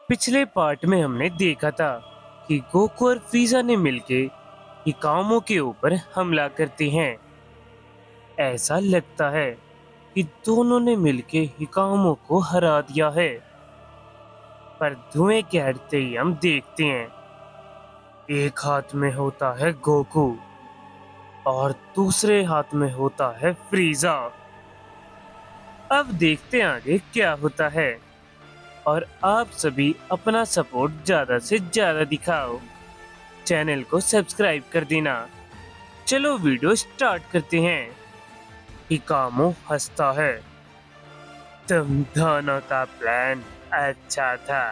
पिछले पार्ट में हमने देखा था कि गोकू और फ्रीजा ने मिलके हिकामो के ऊपर हमला करते हैं। ऐसा लगता है कि दोनों ने मिलके हिकामो को हरा दिया है। पर धुएं के हटते ही हम देखते हैं एक हाथ में होता है गोकू और दूसरे हाथ में होता है फ्रीजा। अब देखते हैं आगे क्या होता है और आप सभी अपना सपोर्ट ज्यादा से ज्यादा दिखाओ। चैनल को सब्सक्राइब कर देना। चलो वीडियो स्टार्ट करते हैं। हिकामो हंसता है। तुम दोनों का प्लान अच्छा था,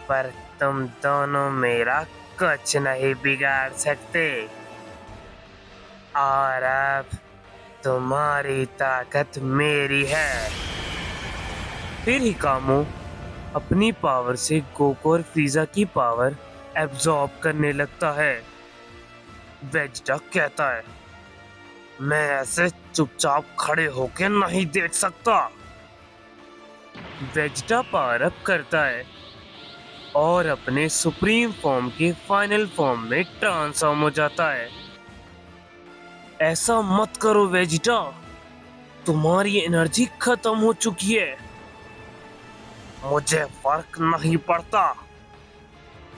पर तुम दोनों मेरा कुछ नहीं बिगाड़ सकते और अब तुम्हारी ताकत मेरी है। फिर हिकामो अपनी पावर से गोकू और फ्रीजा की पावर एब्जॉर्ब करने लगता है। वेजिटा कहता है, मैं ऐसे चुपचाप खड़े होकर नहीं देख सकता। वेजिटा पावर अप करता है और अपने सुप्रीम फॉर्म के फाइनल फॉर्म में ट्रांसफॉर्म हो जाता है। ऐसा मत करो वेजिटा, तुम्हारी एनर्जी खत्म हो चुकी है। मुझे फर्क नहीं पड़ता।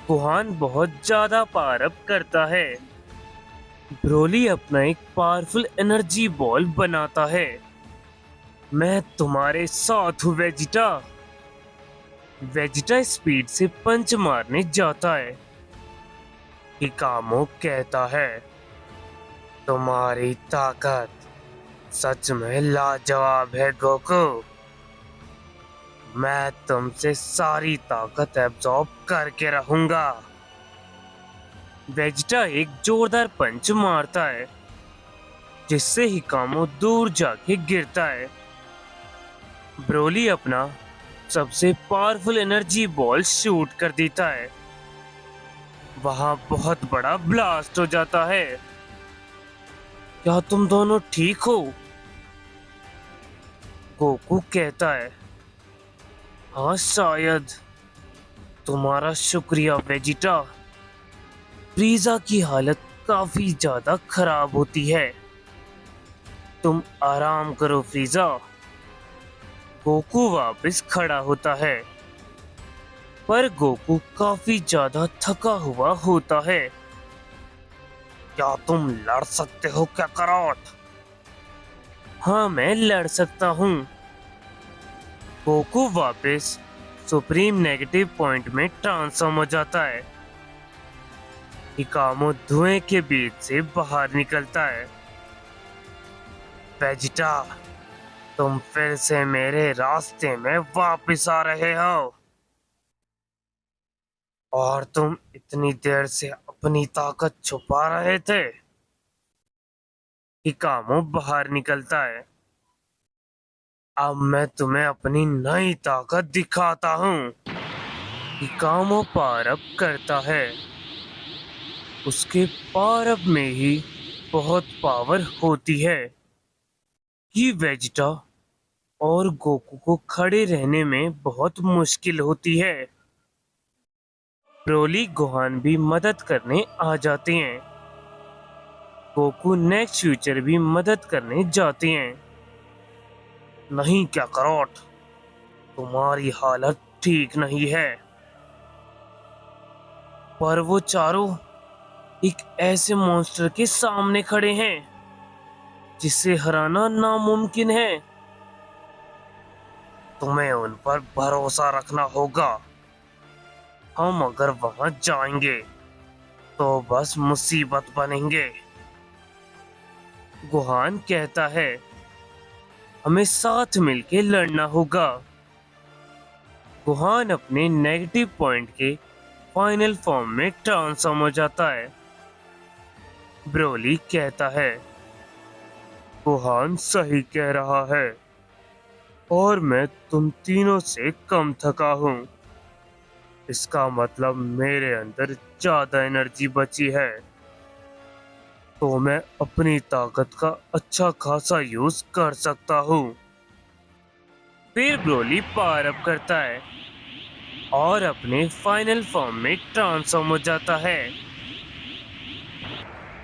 गोहान बहुत ज्यादा पावर अप करता है। ब्रोली अपना एक पावरफुल एनर्जी बॉल बनाता है। मैं तुम्हारे साथ हूँ वेजिटा। वेजिटा स्पीड से पंच मारने जाता है। हिकामो कहता है, तुम्हारी ताकत सच में लाजवाब है गोकू। मैं तुमसे सारी ताकत एब्जॉर्ब करके रहूंगा। वेजिटा एक जोरदार पंच मारता है जिससे हिकामो दूर जाके गिरता है। ब्रोली अपना सबसे पावरफुल एनर्जी बॉल शूट कर देता है। वहां बहुत बड़ा ब्लास्ट हो जाता है। क्या तुम दोनों ठीक हो? गोकू कहता है, हाँ शायद। तुम्हारा शुक्रिया वेजिटा। फ्रीजा की हालत काफी ज्यादा खराब होती है। तुम आराम करो फ्रीजा। गोकू वापस खड़ा होता है, पर गोकू काफी ज्यादा थका हुआ होता है। क्या तुम लड़ सकते हो क्या करॉट? हाँ मैं लड़ सकता हूँ। गोकू वापस सुप्रीम नेगेटिव पॉइंट में ट्रांसफॉर्म हो जाता है। हिकामो धुएं के बीच से बाहर निकलता है। वेजिटा, तुम फिर से मेरे रास्ते में वापस आ रहे हो और तुम इतनी देर से अपनी ताकत छुपा रहे थे। हिकामो बाहर निकलता है। अब मैं तुम्हें अपनी नई ताकत दिखाता हूँ। हिकामो पावर अप करता है। उसके पावर अप में ही बहुत पावर होती है कि वेजिटा और गोकू को खड़े रहने में बहुत मुश्किल होती है। ब्रोली गोहान भी मदद करने आ जाते हैं। गोकू नेक्स्ट फ्यूचर भी मदद करने जाते हैं। नहीं क्या करोट, तुम्हारी हालत ठीक नहीं है। पर वो चारों एक ऐसे मॉन्स्टर के सामने खड़े हैं जिसे हराना नामुमकिन है। तुम्हें उन पर भरोसा रखना होगा। हम अगर वहां जाएंगे तो बस मुसीबत बनेंगे। गोहान कहता है, हमें साथ मिलके लड़ना होगा। गोहान अपने नेगेटिव पॉइंट के फाइनल फॉर्म में ट्रांसफॉर्म हो जाता है। ब्रोली कहता है, गोहान सही कह रहा है और मैं तुम तीनों से कम थका हूँ। इसका मतलब मेरे अंदर ज्यादा एनर्जी बची है, तो मैं अपनी ताकत का अच्छा खासा यूज कर सकता हूँ। फिर ब्रोली पावर अप करता है और अपने फाइनल फॉर्म में ट्रांसफॉर्म हो जाता है।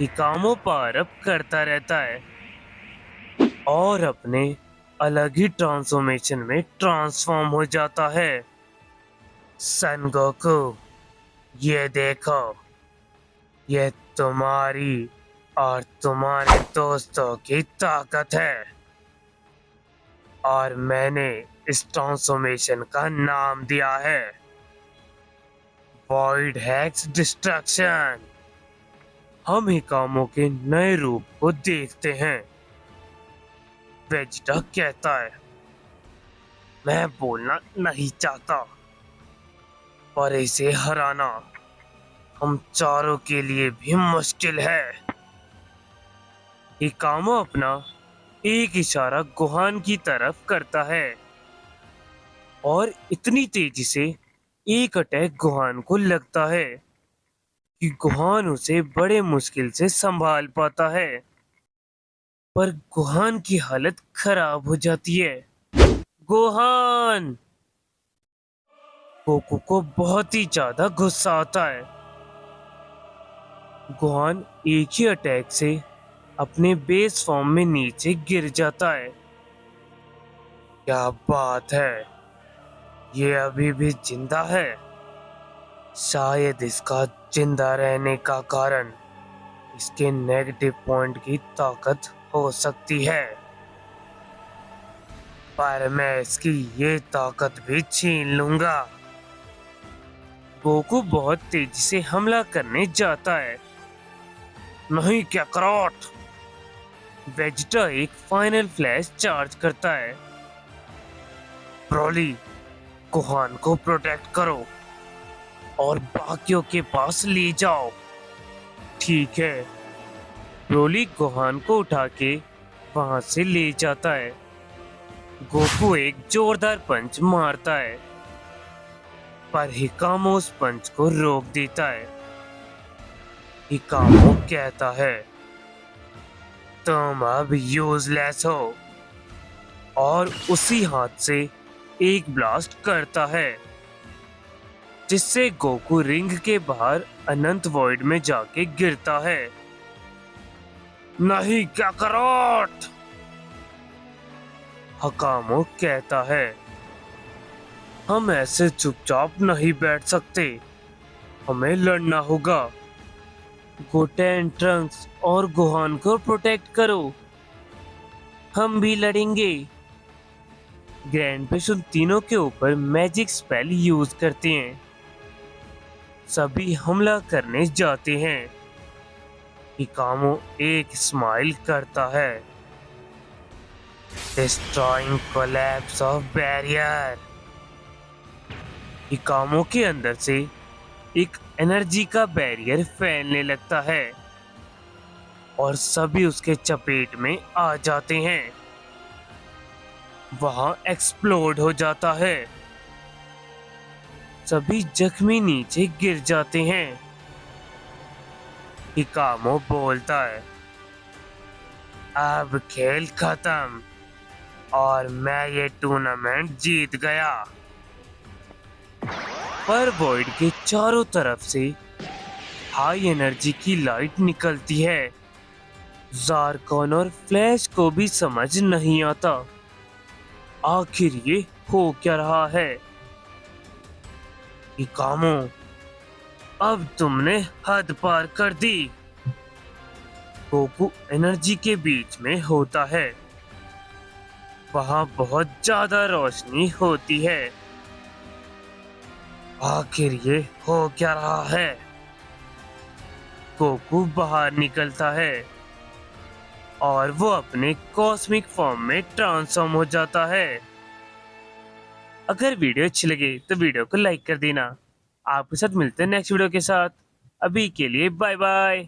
हिकामो पावर अप करता रहता है और अपने अलग ही ट्रांसफॉर्मेशन में ट्रांसफॉर्म हो जाता है। सन गोकू, ये देखो, ये तुम्हारी और तुम्हारे दोस्तों की ताकत है और मैंने इस ट्रांसफॉर्मेशन का नाम दिया है वॉइड हेक्स डिस्ट्रक्शन। हम हिकामो के नए रूप को देखते हैं। वेजिटा कहता है, मैं बोलना नहीं चाहता पर इसे हराना हम चारों के लिए भी मुश्किल है। हिकामो अपना एक इशारा गोहान की तरफ करता है और इतनी तेजी से एक अटैक गोहान को लगता है कि गोहान उसे बड़े मुश्किल से संभाल पाता है, पर गोहान की हालत खराब हो जाती है। गोहान! गोकू को बहुत ही ज्यादा गुस्सा आता है। गोहान एक ही अटैक से अपने बेस फॉर्म में नीचे गिर जाता है। क्या बात है, ये अभी भी जिंदा है। शायद इसका जिंदा रहने का कारण इसके नेगेटिव पॉइंट की ताकत हो सकती है, पर मैं इसकी ये ताकत भी छीन लूंगा। गोकू बहुत तेजी से हमला करने जाता है। नहीं काकरोट! वेजिटा एक फाइनल फ्लैश चार्ज करता है। ब्रोली, गोहान को प्रोटेक्ट करो और बाकियों के पास ले जाओ। ठीक है। ब्रोली गोहान को उठा के वहां से ले जाता है। गोकू एक जोरदार पंच मारता है, पर हिकामो उस पंच को रोक देता है। हिकामो कहता है, तुम अब यूजलेस हो, और उसी हाथ से एक ब्लास्ट करता है जिससे गोकू रिंग के बाहर अनंत वॉइड में जाके गिरता है। नहीं काकरोट! हिकामो कहता है, हम ऐसे चुपचाप नहीं बैठ सकते, हमें लड़ना होगा। गोटेन, ट्रंक्स और गोहान को प्रोटेक्ट करो, हम भी लड़ेंगे। ग्रैंड पेश उन तीनों के ऊपर मैजिक स्पेल यूज करते हैं। सभी हमला करने जाते हैं। हिकामो एक स्माइल करता है। Destroying collapse of barrier. हिकामो के अंदर से एक एनर्जी का बैरियर फैलने लगता है और सभी उसके चपेट में आ जाते हैं। वहां एक्सप्लोड हो जाता है। सभी जख्मी नीचे गिर जाते हैं। हिकामो बोलता है, अब खेल खत्म और मैं ये टूर्नामेंट जीत गया। पर वॉइड के चारों तरफ से हाई एनर्जी की लाइट निकलती है। ज़ारकॉन और फ्लैश को भी समझ नहीं आता आखिर ये हो क्या रहा है। हिकामो, अब तुमने हद पार कर दी। गोकू एनर्जी के बीच में होता है। वहां बहुत ज्यादा रोशनी होती है। आखिर ये हो क्या रहा है। गोकू बाहर निकलता है और वो अपने कॉस्मिक फॉर्म में ट्रांसफॉर्म हो जाता है। अगर वीडियो अच्छी लगे तो वीडियो को लाइक कर देना। आपके साथ मिलते हैं नेक्स्ट वीडियो के साथ। अभी के लिए बाय बाय।